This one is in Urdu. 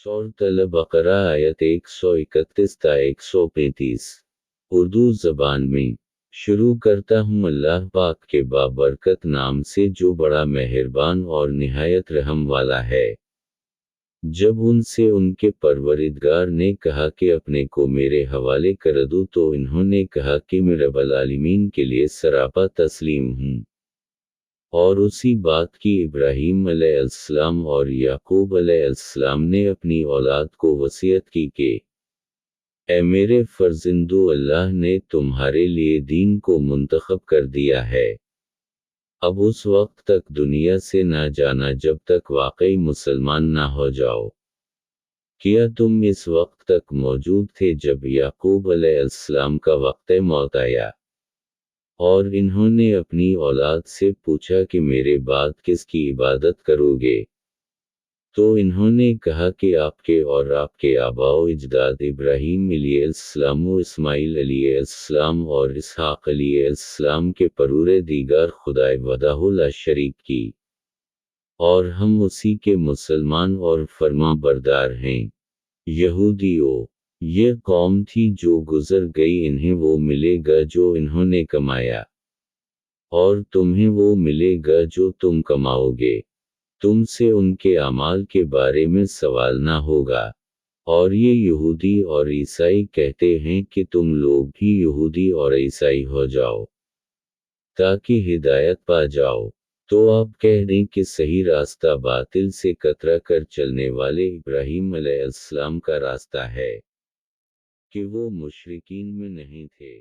سورۃ البقرہ آیت 131 تا 135۔ اردو زبان میں شروع کرتا ہوں اللہ پاک کے بابرکت نام سے جو بڑا مہربان اور نہایت رحم والا ہے۔ جب ان سے ان کے پروردگار نے کہا کہ اپنے کو میرے حوالے کر دو تو انہوں نے کہا کہ میں رب العالمین کے لیے سراپا تسلیم ہوں۔ اور اسی بات کی ابراہیم علیہ السلام اور یعقوب علیہ السلام نے اپنی اولاد کو وصیت کی کہ اے میرے فرزندو، اللہ نے تمہارے لیے دین کو منتخب کر دیا ہے۔ اب اس وقت تک دنیا سے نہ جانا جب تک واقعی مسلمان نہ ہو جاؤ۔ کیا تم اس وقت تک موجود تھے جب یعقوب علیہ السلام کا وقت موت آیا؟ اور انہوں نے اپنی اولاد سے پوچھا کہ میرے بعد کس کی عبادت کرو گے؟ تو انہوں نے کہا کہ آپ کے اور آپ کے آباء و اجداد ابراہیم علیہ السلام و اسماعیل علیہ السلام اور اسحاق علیہ السلام کے پرور دیگر خدائے وحدہ لا شریک کی، اور ہم اسی کے مسلمان اور فرما بردار ہیں۔ یہودیوں، یہ قوم تھی جو گزر گئی، انہیں وہ ملے گا جو انہوں نے کمایا، اور تمہیں وہ ملے گا جو تم کماؤ گے۔ تم سے ان کے اعمال کے بارے میں سوال نہ ہوگا۔ اور یہ یہودی اور عیسائی کہتے ہیں کہ تم لوگ بھی یہودی اور عیسائی ہو جاؤ تاکہ ہدایت پا جاؤ۔ تو آپ کہہ دیں کہ صحیح راستہ باطل سے کترا کر چلنے والے ابراہیم علیہ السلام کا راستہ ہے، کہ وہ مشرکین میں نہیں تھے۔